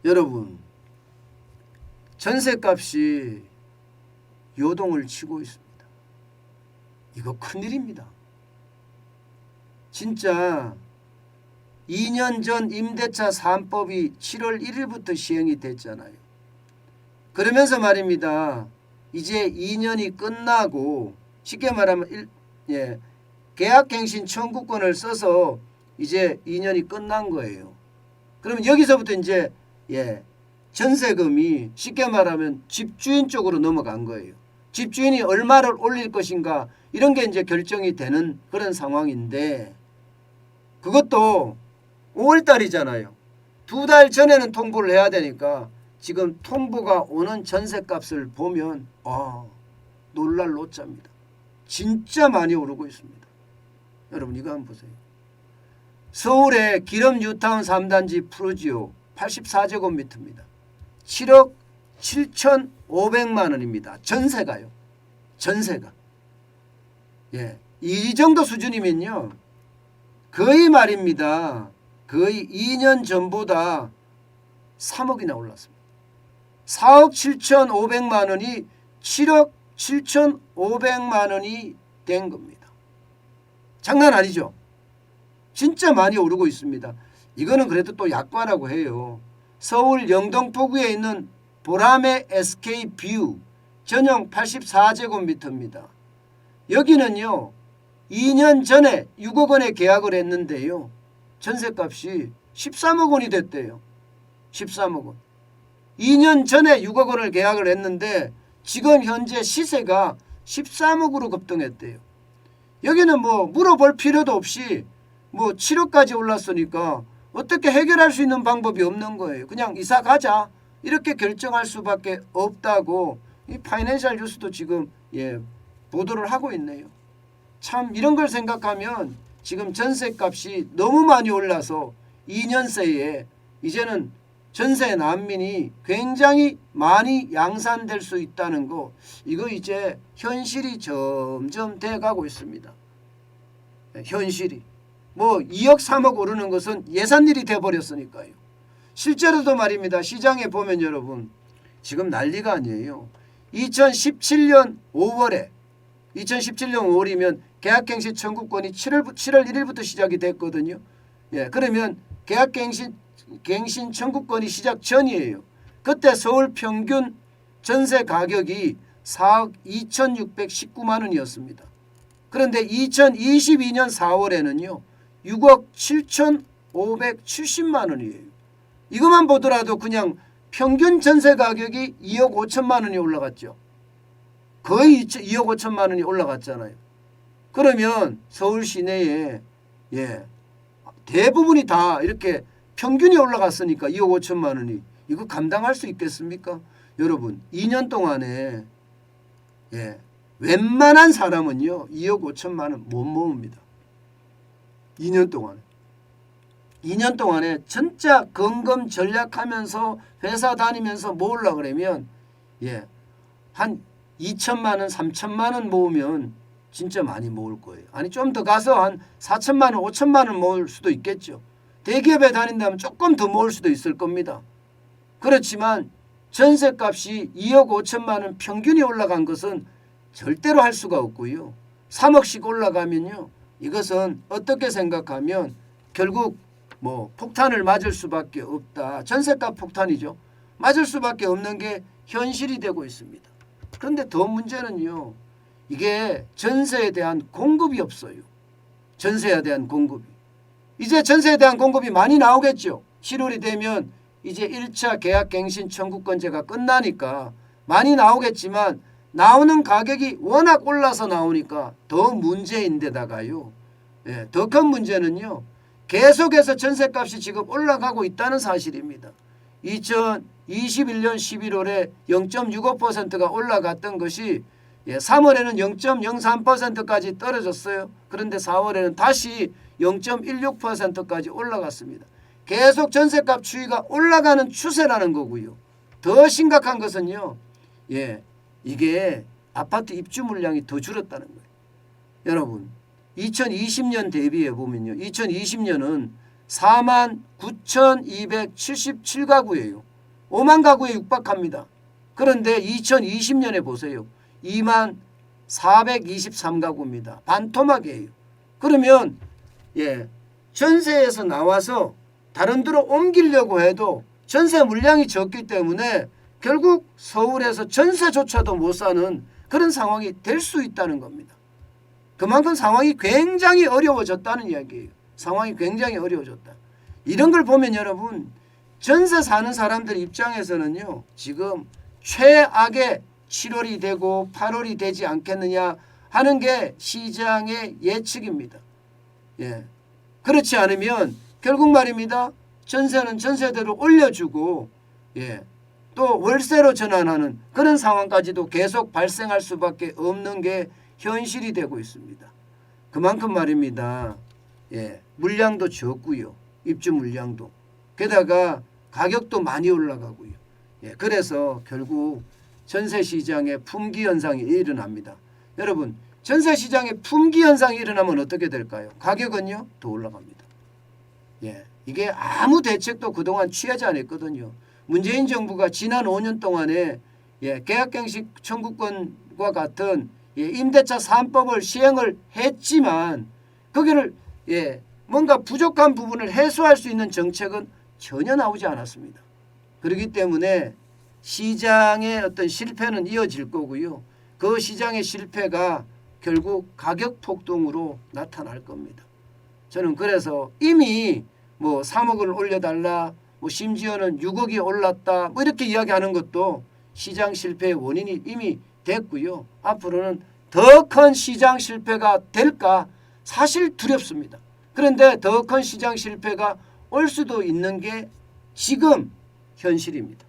여러분, 전셋값이 요동을 치고 있습니다. 이거 큰일입니다. 진짜 2년 전 임대차 3법이 7월 1일부터 시행이 됐잖아요. 그러면서 말입니다. 이제 2년이 끝나고 쉽게 말하면 계약갱신 청구권을 써서 이제 2년이 끝난 거예요. 그러면 여기서부터 이제 전세금이 쉽게 말하면 집주인 쪽으로 넘어간 거예요. 집주인이 얼마를 올릴 것인가 이런 게 이제 결정이 되는 그런 상황인데 그것도 5월달이잖아요. 2달 전에는 통보를 해야 되니까 지금 통보가 오는 전세값을 보면 놀랄 노짜입니다. 진짜 많이 오르고 있습니다. 여러분 이거 한번 보세요. 서울의 기름 뉴타운 3단지 프루지오 84제곱미터입니다. 7억 7,500만 원입니다. 전세가요. 전세가. 이 정도 수준이면요. 거의 말입니다. 거의 2년 전보다 3억이나 올랐습니다. 4억 7,500만 원이 7억 7,500만 원이 된 겁니다. 장난 아니죠? 진짜 많이 오르고 있습니다. 이거는 그래도 또 약과라고 해요. 서울 영등포구에 있는 보라매 SK뷰 전용 84제곱미터입니다. 여기는요. 2년 전에 6억 원에 계약을 했는데요. 전세값이 13억 원이 됐대요. 13억 원. 2년 전에 6억 원을 계약을 했는데 지금 현재 시세가 13억으로 급등했대요. 여기는 뭐 물어볼 필요도 없이 뭐 7억까지 올랐으니까 어떻게 해결할 수 있는 방법이 없는 거예요. 그냥 이사 가자 이렇게 결정할 수밖에 없다고 이 파이낸셜 뉴스도 지금 보도를 하고 있네요. 참 이런 걸 생각하면 지금 전세값이 너무 많이 올라서 2년 새에 이제는 전세 난민이 굉장히 많이 양산될 수 있다는 거 이거 이제 현실이 점점 돼가고 있습니다. 현실이. 뭐 2억 3억 오르는 것은 예산일이 돼버렸으니까요. 실제로도 말입니다. 시장에 보면 여러분 지금 난리가 아니에요. 2017년 5월에 2017년 5월이면 계약갱신 청구권이 7월 1일부터 시작이 됐거든요. 그러면 계약갱신 청구권이 시작 전이에요. 그때 서울 평균 전세 가격이 4억 2,619만 원이었습니다. 그런데 2022년 4월에는요. 6억 7,570만 원이에요. 이것만 보더라도 그냥 평균 전세 가격이 2억 5천만 원이 올라갔죠. 거의 2억 5천만 원이 올라갔잖아요. 그러면 서울 시내에 대부분이 다 이렇게 평균이 올라갔으니까 2억 5천만 원이 이거 감당할 수 있겠습니까? 여러분 2년 동안에 웬만한 사람은요 2억 5천만 원 못 모읍니다. 2년 동안에 진짜 건금 전략하면서 회사 다니면서 모으려고 그러면 한 2천만 원 3천만 원 모으면 진짜 많이 모을 거예요. 아니 좀 더 가서 한 4천만 원 5천만 원 모을 수도 있겠죠. 대기업에 다닌다면 조금 더 모을 수도 있을 겁니다. 그렇지만 전세값이 2억 5천만 원 평균이 올라간 것은 절대로 할 수가 없고요. 3억씩 올라가면요. 이것은 어떻게 생각하면 결국 뭐 폭탄을 맞을 수밖에 없다. 전세값 폭탄이죠. 맞을 수밖에 없는 게 현실이 되고 있습니다. 그런데 더 문제는요. 이게 전세에 대한 공급이 없어요. 전세에 대한 공급이. 이제 전세에 대한 공급이 많이 나오겠죠. 7월이 되면 이제 1차 계약갱신 청구권제가 끝나니까 많이 나오겠지만 나오는 가격이 워낙 올라서 나오니까 더 문제인데다가요. 더 큰 문제는요. 계속해서 전세값이 지금 올라가고 있다는 사실입니다. 2021년 11월에 0.65%가 올라갔던 것이 3월에는 0.03%까지 떨어졌어요. 그런데 4월에는 다시 0.16%까지 올라갔습니다. 계속 전세값 추이가 올라가는 추세라는 거고요. 더 심각한 것은요. 이게 아파트 입주 물량이 더 줄었다는 거예요. 여러분 2020년 대비해 보면요. 2020년은 49,277가구예요. 5만 가구에 육박합니다. 그런데 2020년에 보세요. 2만 423가구입니다. 반토막이에요. 그러면 전세에서 나와서 다른 데로 옮기려고 해도 전세 물량이 적기 때문에 결국 서울에서 전세조차도 못 사는 그런 상황이 될 수 있다는 겁니다. 그만큼 상황이 굉장히 어려워졌다는 이야기예요. 상황이 굉장히 어려워졌다. 이런 걸 보면 여러분 전세 사는 사람들 입장에서는요. 지금 최악의 7월이 되고 8월이 되지 않겠느냐 하는 게 시장의 예측입니다. 그렇지 않으면 결국 말입니다. 전세는 전세대로 올려주고 또 월세로 전환하는 그런 상황까지도 계속 발생할 수밖에 없는 게 현실이 되고 있습니다. 그만큼 말입니다. 물량도 적고요. 입주 물량도. 게다가 가격도 많이 올라가고요. 그래서 결국 전세 시장에 품귀 현상이 일어납니다. 여러분 전세 시장에 품귀 현상이 일어나면 어떻게 될까요? 가격은요 더 올라갑니다. 이게 아무 대책도 그동안 취하지 않았거든요. 문재인 정부가 지난 5년 동안에 계약갱식 청구권과 같은 임대차 3법을 시행을 했지만 거기를 뭔가 부족한 부분을 해소할 수 있는 정책은 전혀 나오지 않았습니다. 그렇기 때문에 시장의 어떤 실패는 이어질 거고요. 그 시장의 실패가 결국 가격 폭등으로 나타날 겁니다. 저는 그래서 이미 뭐 3억을 올려달라, 뭐 심지어는 6억이 올랐다, 뭐 이렇게 이야기하는 것도 시장 실패의 원인이 이미 됐고요. 앞으로는 더 큰 시장 실패가 될까 사실 두렵습니다. 그런데 더 큰 시장 실패가 올 수도 있는 게 지금 현실입니다.